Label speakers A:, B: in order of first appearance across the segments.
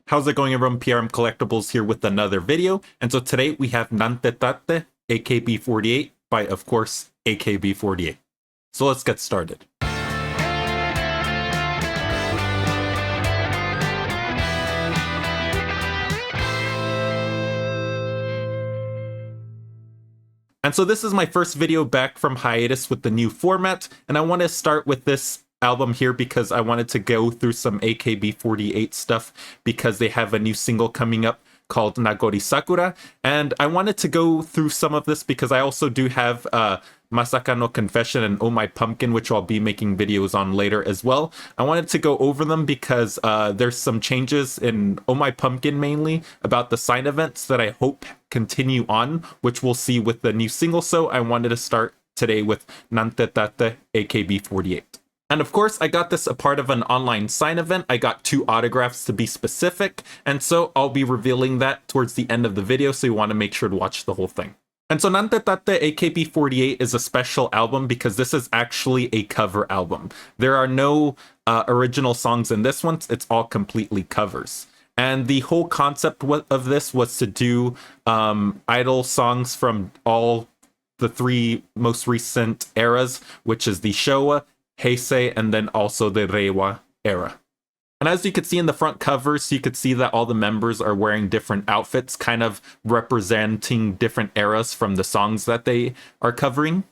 A: How's it going, everyone? PRM Collectibles here with another video. And so today we have Nantetatte AKB48 by, of course, AKB48. So let's get started. And so this is my first video back from hiatus with the new format, and I want to start with this album here because I wanted to go through some AKB48 stuff because they have a new single coming up called Nagori Sakura, and I wanted to go through some of this because I also do have Masaka no Confession and Oh My Pumpkin, which I'll be making videos on later as well. I wanted to go over them because there's some changes in Oh My Pumpkin mainly about the sign events that I hope continue on, which we'll see with the new single. So I wanted to start today with Nantetatte AKB48. And of course, I got this a part of an online sign event. I got 2 autographs to be specific, and so I'll be revealing that towards the end of the video, so you want to make sure to watch the whole thing. And so Nantetatte AKB48 is a special album because this is actually a cover album. There are no original songs in this one. It's all completely covers. And the whole concept of this was to do idol songs from all the 3 most recent eras, which is the Showa, Heisei, and then also the Reiwa era. And as you could see in the front covers, you could see that all the members are wearing different outfits, kind of representing different eras from the songs that they are covering.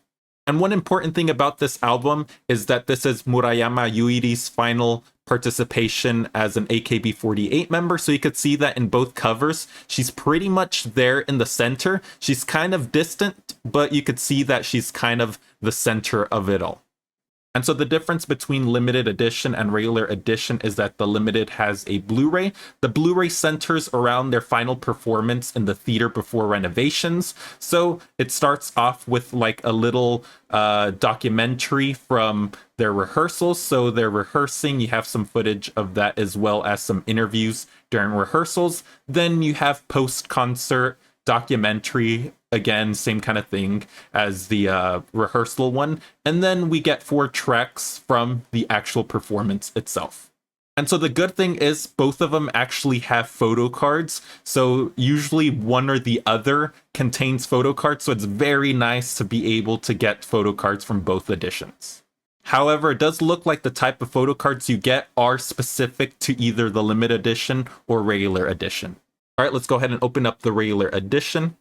A: And one important thing about this album is that this is Murayama Yuiri's final participation as an AKB48 member. So you could see that in both covers, she's pretty much there in the center. She's kind of distant, but you could see that she's kind of the center of it all. And so the difference between limited edition and regular edition is that the limited has a Blu-ray. The Blu-ray centers around their final performance in the theater before renovations. So it starts off with like a little documentary from their rehearsals. So they're rehearsing. You have some footage of that as well as some interviews during rehearsals. Then you have post-concert documentary, again, same kind of thing as the rehearsal one, and then we get 4 tracks from the actual performance itself. And so the good thing is both of them actually have photo cards, so usually one or the other contains photo cards, so it's very nice to be able to get photo cards from both editions. However, it does look like the type of photo cards you get are specific to either the limited edition or regular edition. All right, let's go ahead and open up the regular edition.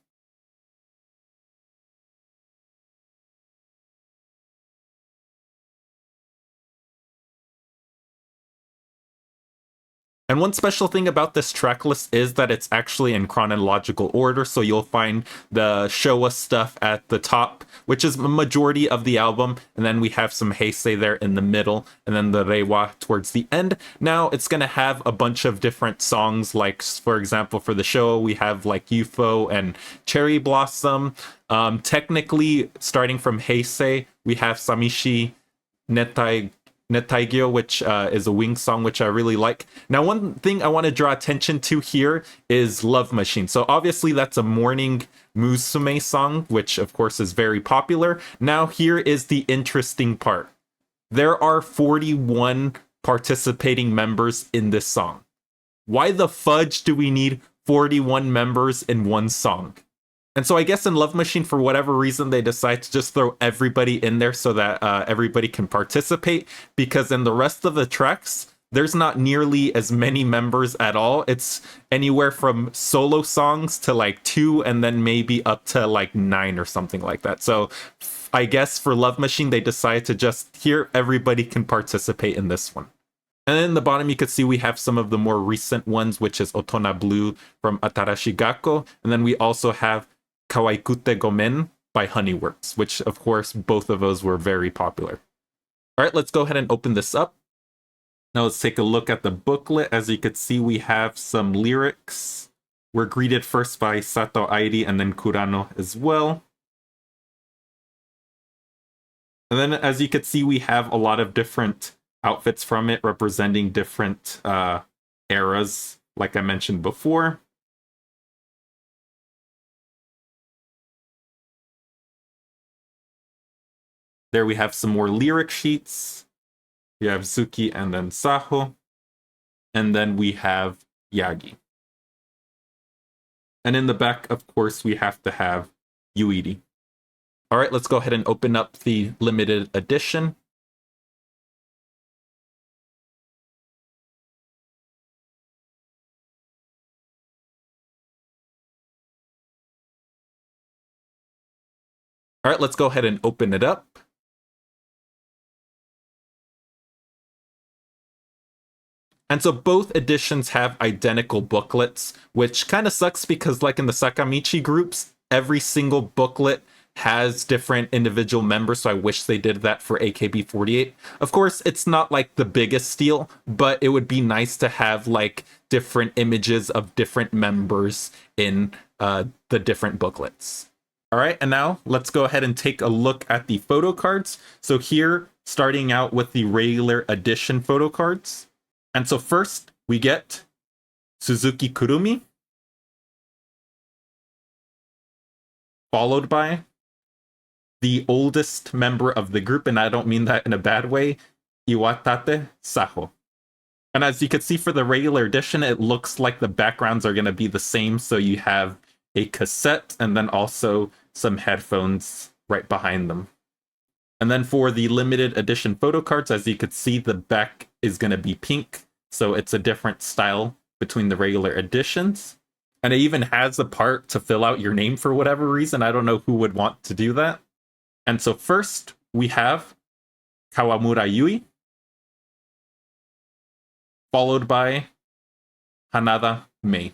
A: And one special thing about this track list is that it's actually in chronological order, so you'll find the Showa stuff at the top, which is the majority of the album, and then we have some Heisei there in the middle, and then the Reiwa towards the end. Now, it's going to have a bunch of different songs, like, for example, for the Showa, we have like UFO and Cherry Blossom. Technically, starting from Heisei, we have Samishi Netaigyo, which is a Wing song, which I really like. Now, one thing I want to draw attention to here is Love Machine. So obviously that's a morning Musume song, which of course is very popular. Now, here is the interesting part. There are 41 participating members in this song. Why the fudge do we need 41 members in one song? And so I guess in Love Machine, for whatever reason, they decide to just throw everybody in there so that everybody can participate, because in the rest of the tracks, there's not nearly as many members at all. It's anywhere from solo songs to like 2 and then maybe up to like 9 or something like that. So I guess for Love Machine, they decide to just, here, everybody can participate in this one. And then in the bottom, you could see we have some of the more recent ones, which is Otona Blue from Atarashi Gakko. And then we also have Kawaikute Gomen by Honeyworks, which of course both of those were very popular. All right, let's go ahead and open this up. Now let's take a look at the booklet. As you could see, we have some lyrics. We're greeted first by Sato Airi and then Kurano as well. And then as you could see, we have a lot of different outfits from it representing different eras, like I mentioned before. There we have some more lyric sheets. We have Suki and then Saho. And then we have Yagi. And in the back, of course, we have to have Yuiri. All right, let's go ahead and open up the limited edition. All right, let's go ahead and open it up. And so both editions have identical booklets, which kind of sucks because like in the Sakamichi groups, every single booklet has different individual members, so I wish they did that for AKB48. Of course, it's not like the biggest steal, but it would be nice to have like different images of different members in the different booklets. All right, and now let's go ahead and take a look at the photo cards. So here, starting out with the regular edition photo cards. And so first, we get Suzuki Kurumi, followed by the oldest member of the group, and I don't mean that in a bad way, Iwatate Saho. And as you can see for the regular edition, it looks like the backgrounds are going to be the same, so you have a cassette and then also some headphones right behind them. And then for the limited edition photo cards, as you could see, the back is going to be pink. So it's a different style between the regular editions. And it even has a part to fill out your name for whatever reason. I don't know who would want to do that. And so first, we have Kawamura Yui, followed by Hanada Mei.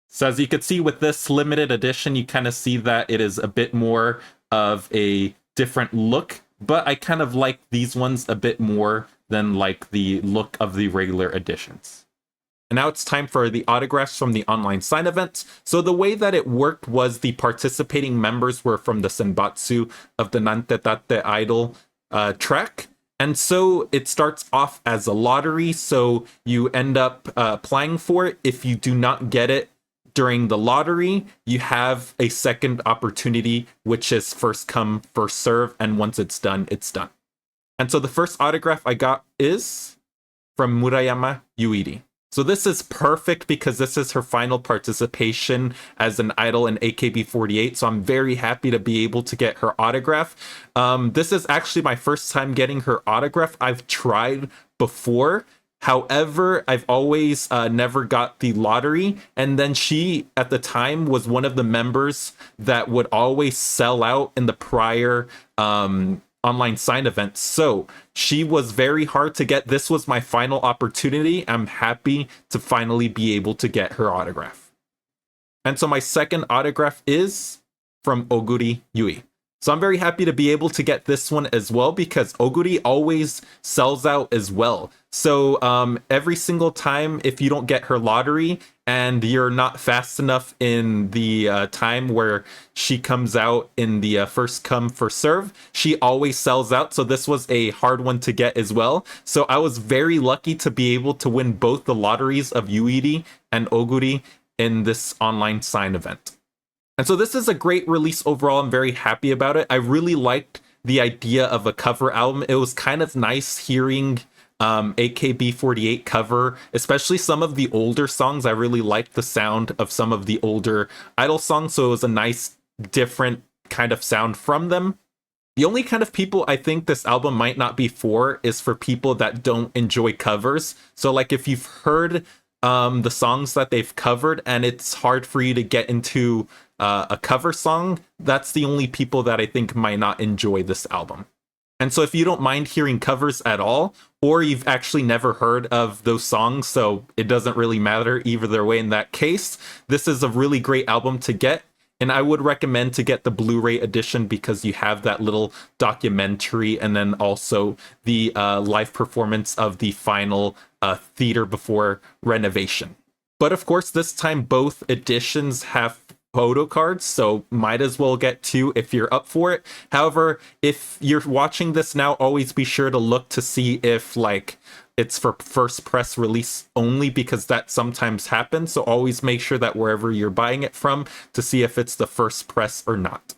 A: So as you can see with this limited edition, you kind of see that it is a bit more of a different look, but I kind of like these ones a bit more than like the look of the regular editions. And now it's time for the autographs from the online sign event. So the way that it worked was the participating members were from the Senbatsu of the Nantetatte Idol track. And so it starts off as a lottery. So you end up applying for it. If you do not get it during the lottery, you have a second opportunity, which is first come, first serve. And once it's done, it's done. And so the first autograph I got is from Murayama Yuiri. So this is perfect because this is her final participation as an idol in AKB48. So I'm very happy to be able to get her autograph. This is actually my first time getting her autograph. I've tried before. However, I've always never got the lottery. And then she, at the time, was one of the members that would always sell out in the prior online sign events. So she was very hard to get. This was my final opportunity. I'm happy to finally be able to get her autograph. And so my second autograph is from Oguri Yui. So I'm very happy to be able to get this one as well because Oguri always sells out as well. So every single time, if you don't get her lottery and you're not fast enough in the time where she comes out in the first come, first serve, she always sells out. So this was a hard one to get as well. So I was very lucky to be able to win both the lotteries of Yuiri and Oguri in this online sign event. And so this is a great release overall. I'm very happy about it. I really liked the idea of a cover album. It was kind of nice hearing AKB48 cover, especially some of the older songs. I really liked the sound of some of the older idol songs, so it was a nice, different kind of sound from them. The only kind of people I think this album might not be for is for people that don't enjoy covers. So like if you've heard the songs that they've covered and it's hard for you to get into a cover song, that's the only people that I think might not enjoy this album. And so if you don't mind hearing covers at all, or you've actually never heard of those songs, so it doesn't really matter either way in that case, this is a really great album to get. And I would recommend to get the Blu-ray edition because you have that little documentary and then also the live performance of the final theater before renovation. But of course, this time both editions have photo cards, so might as well get two if you're up for it. However, if you're watching this now, always be sure to look to see if like it's for first press release only, because that sometimes happens. So always make sure that wherever you're buying it from to see if it's the first press or not.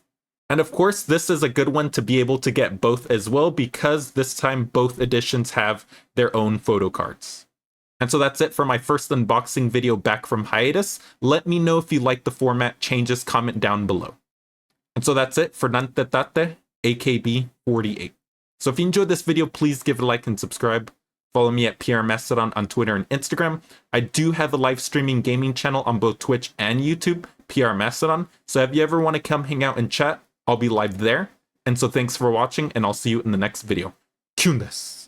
A: And of course, this is a good one to be able to get both as well, because this time both editions have their own photo cards. And so that's it for my first unboxing video back from hiatus. Let me know if you like the format changes, comment down below. And so that's it for Nantetatte AKB48. So if you enjoyed this video, please give it a like and subscribe. Follow me at PR Mastodon on Twitter and Instagram. I do have a live streaming gaming channel on both Twitch and YouTube, PR Mastodon. So if you ever want to come hang out and chat, I'll be live there. And so thanks for watching, and I'll see you in the next video. Kyun desu.